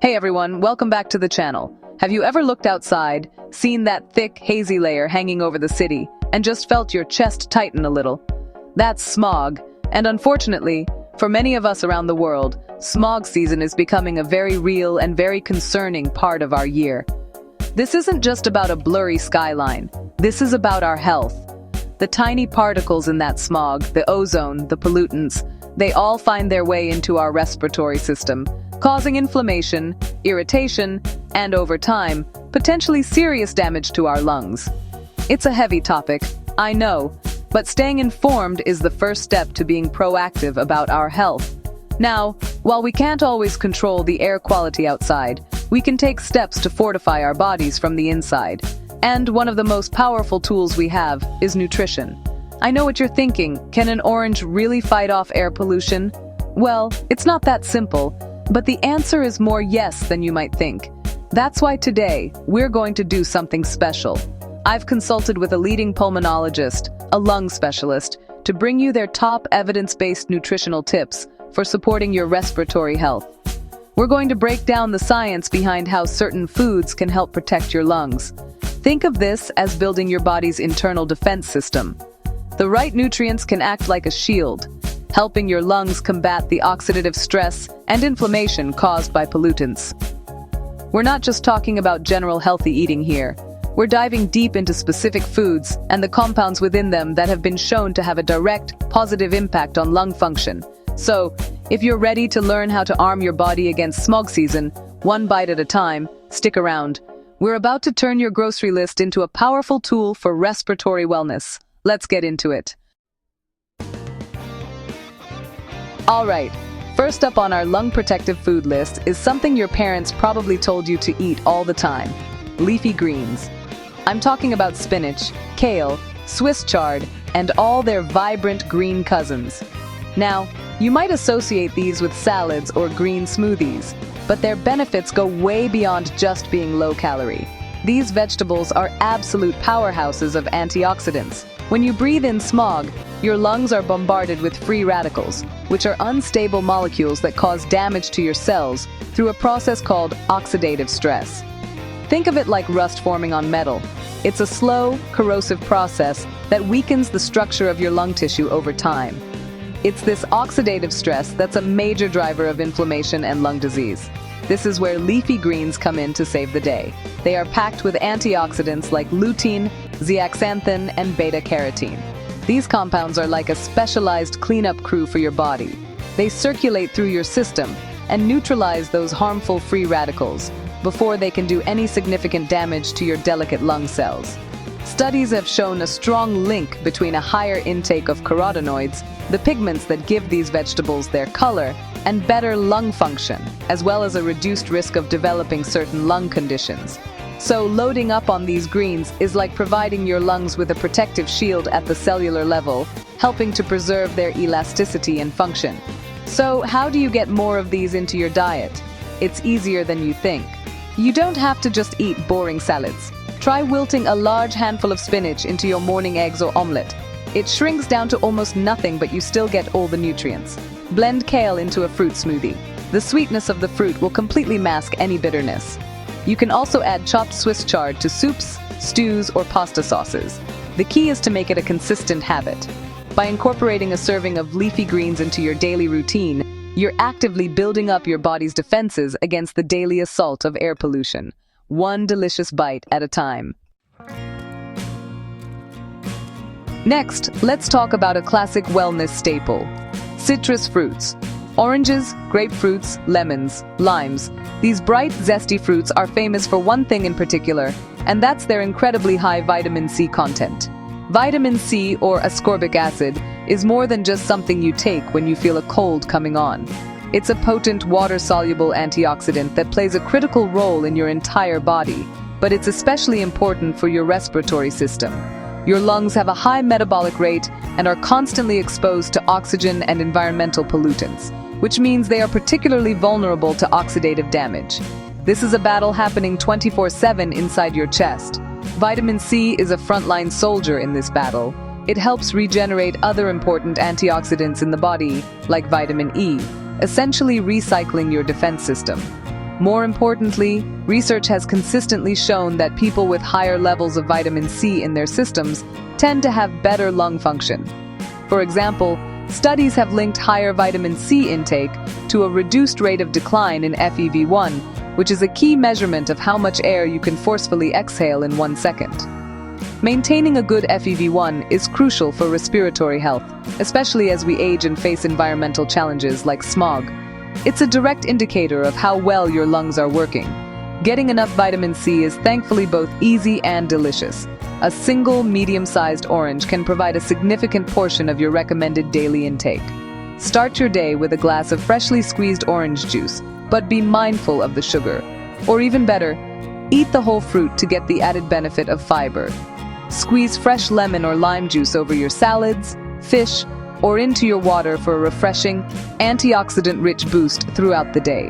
Hey everyone, welcome back to the channel. Have you ever looked outside, seen that thick, hazy layer hanging over the city, and just felt your chest tighten a little? That's smog, and unfortunately, for many of us around the world, smog season is becoming a very real and very concerning part of our year. This isn't just about a blurry skyline, this is about our health. The tiny particles in that smog, the ozone, the pollutants, they all find their way into our respiratory system, causing inflammation, irritation, and over time, potentially serious damage to our lungs. It's a heavy topic, I know, but staying informed is the first step to being proactive about our health. Now, while we can't always control the air quality outside, we can take steps to fortify our bodies from the inside. And one of the most powerful tools we have is nutrition. I know what you're thinking, can an orange really fight off air pollution? Well, it's not that simple. But the answer is more yes than you might think. That's why today, we're going to do something special. I've consulted with a leading pulmonologist, a lung specialist, to bring you their top evidence-based nutritional tips for supporting your respiratory health. We're going to break down the science behind how certain foods can help protect your lungs. Think of this as building your body's internal defense system. The right nutrients can act like a shield, helping your lungs combat the oxidative stress and inflammation caused by pollutants. We're not just talking about general healthy eating here. We're diving deep into specific foods and the compounds within them that have been shown to have a direct, positive impact on lung function. So, if you're ready to learn how to arm your body against smog season, one bite at a time, stick around. We're about to turn your grocery list into a powerful tool for respiratory wellness. Let's get into it. Alright, first up on our lung protective food list is something your parents probably told you to eat all the time: leafy greens. I'm talking about spinach, kale, Swiss chard, and all their vibrant green cousins. Now, you might associate these with salads or green smoothies, but their benefits go way beyond just being low-calorie. These vegetables are absolute powerhouses of antioxidants. When you breathe in smog, your lungs are bombarded with free radicals, which are unstable molecules that cause damage to your cells through a process called oxidative stress. Think of it like rust forming on metal. It's a slow, corrosive process that weakens the structure of your lung tissue over time. It's this oxidative stress that's a major driver of inflammation and lung disease. This is where leafy greens come in to save the day. They are packed with antioxidants like lutein, zeaxanthin, and beta-carotene. These compounds are like a specialized cleanup crew for your body. They circulate through your system and neutralize those harmful free radicals before they can do any significant damage to your delicate lung cells. Studies have shown a strong link between a higher intake of carotenoids, the pigments that give these vegetables their color, and better lung function, as well as a reduced risk of developing certain lung conditions. So loading up on these greens is like providing your lungs with a protective shield at the cellular level, helping to preserve their elasticity and function. So how do you get more of these into your diet? It's easier than you think. You don't have to just eat boring salads. Try wilting a large handful of spinach into your morning eggs or omelette. It shrinks down to almost nothing, but you still get all the nutrients. Blend kale into a fruit smoothie. The sweetness of the fruit will completely mask any bitterness. You can also add chopped Swiss chard to soups, stews, or pasta sauces. The key is to make it a consistent habit. By incorporating a serving of leafy greens into your daily routine, you're actively building up your body's defenses against the daily assault of air pollution, one delicious bite at a time. Next, let's talk about a classic wellness staple: citrus fruits. Oranges, grapefruits, lemons, limes. These bright, zesty fruits are famous for one thing in particular, and that's their incredibly high vitamin C content. Vitamin C, or ascorbic acid, is more than just something you take when you feel a cold coming on. It's a potent, water-soluble antioxidant that plays a critical role in your entire body, but it's especially important for your respiratory system. Your lungs have a high metabolic rate and are constantly exposed to oxygen and environmental pollutants, which means they are particularly vulnerable to oxidative damage. This is a battle happening 24/7 inside your chest. Vitamin C is a frontline soldier in this battle. It helps regenerate other important antioxidants in the body, like vitamin E, essentially recycling your defense system. More importantly, research has consistently shown that people with higher levels of vitamin C in their systems tend to have better lung function. For example, studies have linked higher vitamin C intake to a reduced rate of decline in FEV1, which is a key measurement of how much air you can forcefully exhale in 1 second. Maintaining a good FEV1 is crucial for respiratory health, especially as we age and face environmental challenges like smog. It's a direct indicator of how well your lungs are working. Getting enough vitamin C is thankfully both easy and delicious. A single medium-sized orange can provide a significant portion of your recommended daily intake. Start your day with a glass of freshly squeezed orange juice, but be mindful of the sugar. Or even better, eat the whole fruit to get the added benefit of fiber. Squeeze fresh lemon or lime juice over your salads, fish, or into your water for a refreshing, antioxidant-rich boost throughout the day.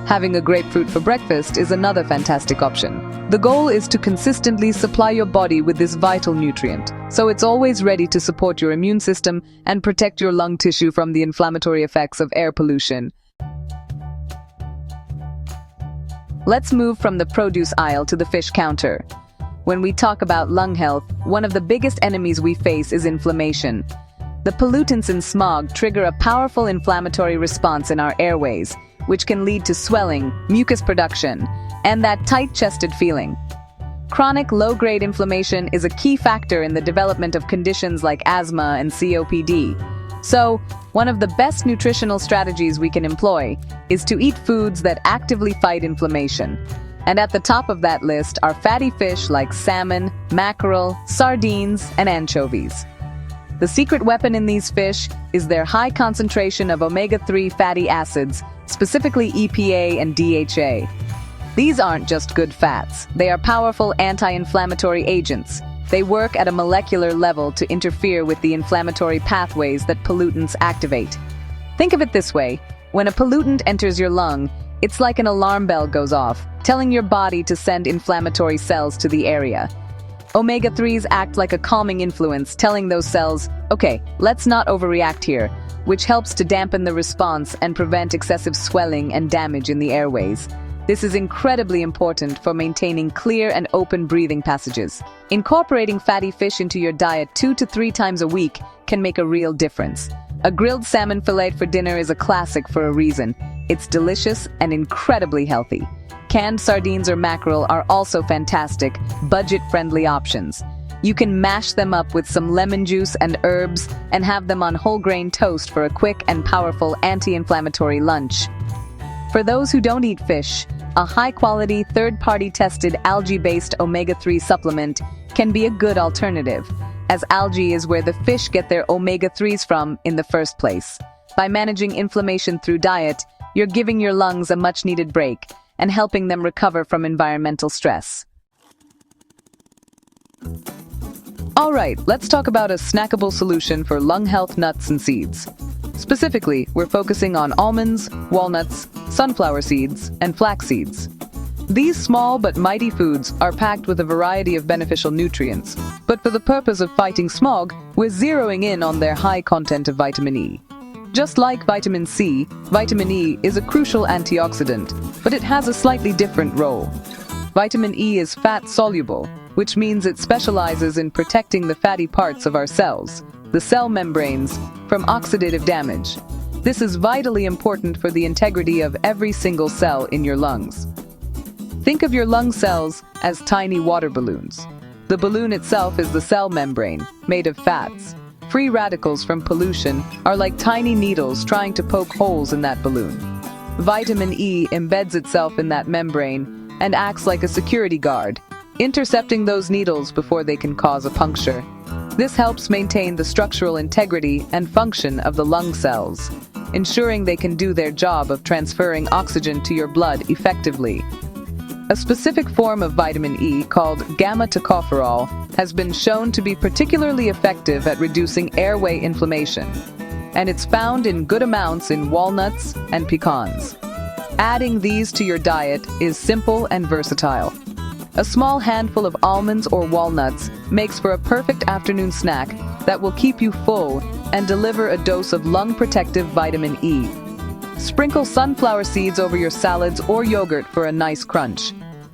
Having a grapefruit for breakfast is another fantastic option. The goal is to consistently supply your body with this vital nutrient, so it's always ready to support your immune system and protect your lung tissue from the inflammatory effects of air pollution. Let's move from the produce aisle to the fish counter. When we talk about lung health, one of the biggest enemies we face is inflammation. The pollutants in smog trigger a powerful inflammatory response in our airways, which can lead to swelling, mucus production, and that tight-chested feeling. Chronic low-grade inflammation is a key factor in the development of conditions like asthma and COPD. So, one of the best nutritional strategies we can employ is to eat foods that actively fight inflammation. And at the top of that list are fatty fish like salmon, mackerel, sardines, and anchovies. The secret weapon in these fish is their high concentration of omega-3 fatty acids, specifically EPA and DHA. These aren't just good fats, they are powerful anti-inflammatory agents. They work at a molecular level to interfere with the inflammatory pathways that pollutants activate. Think of it this way: when a pollutant enters your lung, it's like an alarm bell goes off, telling your body to send inflammatory cells to the area. Omega-3s act like a calming influence, telling those cells, okay, let's not overreact here, which helps to dampen the response and prevent excessive swelling and damage in the airways. This is incredibly important for maintaining clear and open breathing passages. Incorporating fatty fish into your diet 2 to 3 times a week can make a real difference. A grilled salmon fillet for dinner is a classic for a reason. It's delicious and incredibly healthy. Canned sardines or mackerel are also fantastic, budget-friendly options. You can mash them up with some lemon juice and herbs and have them on whole grain toast for a quick and powerful anti-inflammatory lunch. For those who don't eat fish, a high-quality, third-party tested algae-based omega-3 supplement can be a good alternative, as algae is where the fish get their omega-3s from in the first place. By managing inflammation through diet, you're giving your lungs a much-needed break and helping them recover from environmental stress. All right, let's talk about a snackable solution for lung health nuts and seeds. Specifically, we're focusing on almonds, walnuts, sunflower seeds, and flax seeds. These small but mighty foods are packed with a variety of beneficial nutrients, but for the purpose of fighting smog, we're zeroing in on their high content of vitamin E. Just like vitamin C, vitamin E is a crucial antioxidant, but it has a slightly different role. Vitamin E is fat-soluble, which means it specializes in protecting the fatty parts of our cells, the cell membranes, from oxidative damage. This is vitally important for the integrity of every single cell in your lungs. Think of your lung cells as tiny water balloons. The balloon itself is the cell membrane, made of fats. Free radicals from pollution are like tiny needles trying to poke holes in that balloon. Vitamin E embeds itself in that membrane and acts like a security guard, intercepting those needles before they can cause a puncture. This helps maintain the structural integrity and function of the lung cells, ensuring they can do their job of transferring oxygen to your blood effectively. A specific form of vitamin E, called gamma-tocopherol, has been shown to be particularly effective at reducing airway inflammation, and it's found in good amounts in walnuts and pecans. Adding these to your diet is simple and versatile. A small handful of almonds or walnuts makes for a perfect afternoon snack that will keep you full and deliver a dose of lung-protective vitamin E. Sprinkle sunflower seeds over your salads or yogurt for a nice crunch.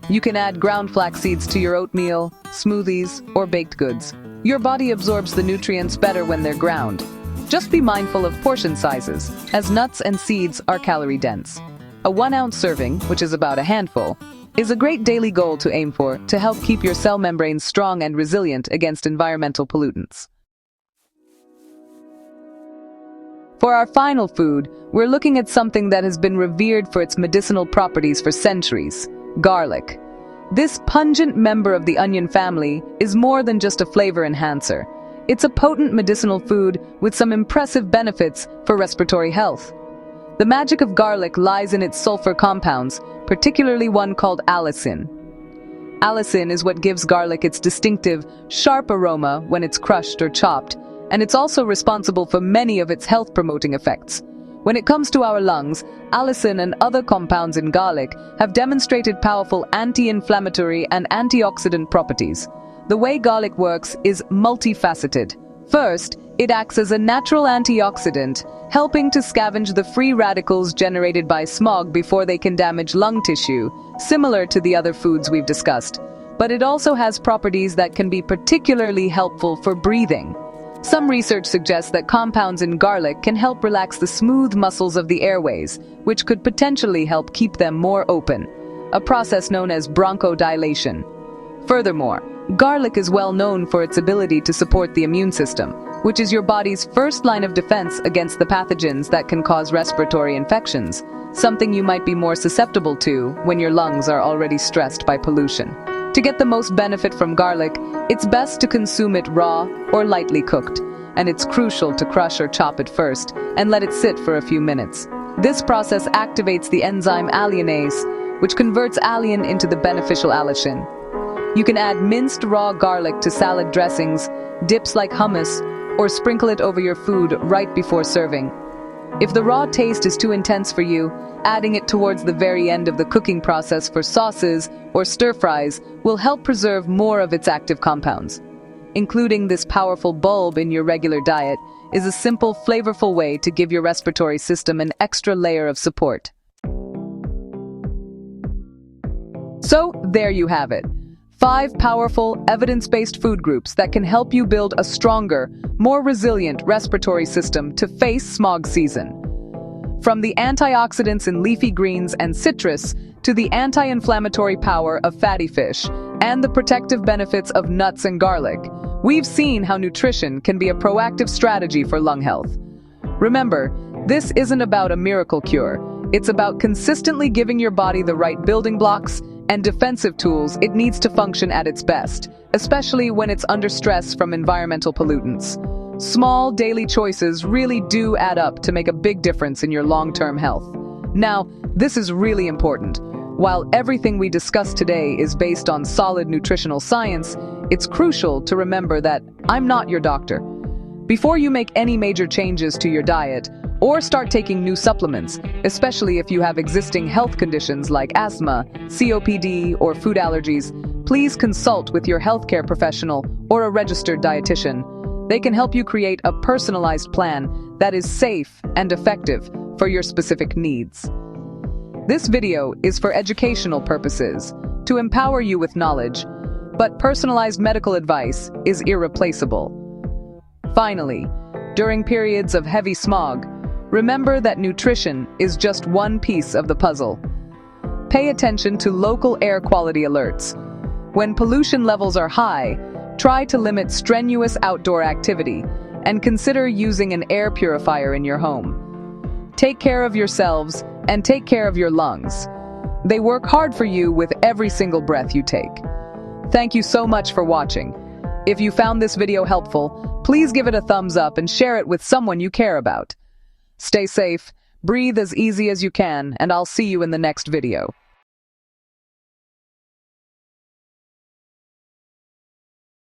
You can add ground flax seeds to your oatmeal, smoothies, or baked goods. Your body absorbs the nutrients better when they're ground. Just be mindful of portion sizes, as nuts and seeds are calorie-dense. A 1-ounce serving, which is about a handful, is a great daily goal to aim for to help keep your cell membranes strong and resilient against environmental pollutants. For our final food, we're looking at something that has been revered for its medicinal properties for centuries: garlic. This pungent member of the onion family is more than just a flavor enhancer. It's a potent medicinal food with some impressive benefits for respiratory health. The magic of garlic lies in its sulfur compounds, particularly one called allicin. Allicin is what gives garlic its distinctive, sharp aroma when it's crushed or chopped, and it's also responsible for many of its health-promoting effects. When it comes to our lungs, allicin and other compounds in garlic have demonstrated powerful anti-inflammatory and antioxidant properties. The way garlic works is multifaceted. First, it acts as a natural antioxidant, helping to scavenge the free radicals generated by smog before they can damage lung tissue, similar to the other foods we've discussed. But it also has properties that can be particularly helpful for breathing. Some research suggests that compounds in garlic can help relax the smooth muscles of the airways, which could potentially help keep them more open, a process known as bronchodilation. Furthermore, garlic is well known for its ability to support the immune system, which is your body's first line of defense against the pathogens that can cause respiratory infections, something you might be more susceptible to when your lungs are already stressed by pollution. To get the most benefit from garlic, it's best to consume it raw or lightly cooked, and it's crucial to crush or chop it first and let it sit for a few minutes. This process activates the enzyme alliinase, which converts alliin into the beneficial allicin. You can add minced raw garlic to salad dressings, dips like hummus, or sprinkle it over your food right before serving. If the raw taste is too intense for you, adding it towards the very end of the cooking process for sauces or stir-fries will help preserve more of its active compounds. Including this powerful bulb in your regular diet is a simple, flavorful way to give your respiratory system an extra layer of support. So, there you have it. 5 powerful, evidence-based food groups that can help you build a stronger, more resilient respiratory system to face smog season. From the antioxidants in leafy greens and citrus to the anti-inflammatory power of fatty fish and the protective benefits of nuts and garlic, we've seen how nutrition can be a proactive strategy for lung health. Remember, this isn't about a miracle cure. It's about consistently giving your body the right building blocks and defensive tools it needs to function at its best, especially when it's under stress from environmental pollutants. Small daily choices really do add up to make a big difference in your long-term health. Now, this is really important. While everything we discussed today is based on solid nutritional science, it's crucial to remember that I'm not your doctor. Before you make any major changes to your diet, or start taking new supplements, especially if you have existing health conditions like asthma, COPD, or food allergies, please consult with your healthcare professional or a registered dietitian. They can help you create a personalized plan that is safe and effective for your specific needs. This video is for educational purposes, to empower you with knowledge, but personalized medical advice is irreplaceable. Finally, during periods of heavy smog, remember that nutrition is just one piece of the puzzle. Pay attention to local air quality alerts. When pollution levels are high, try to limit strenuous outdoor activity and consider using an air purifier in your home. Take care of yourselves and take care of your lungs. They work hard for you with every single breath you take. Thank you so much for watching. If you found this video helpful, please give it a thumbs up and share it with someone you care about. Stay safe, breathe as easy as you can, and I'll see you in the next video.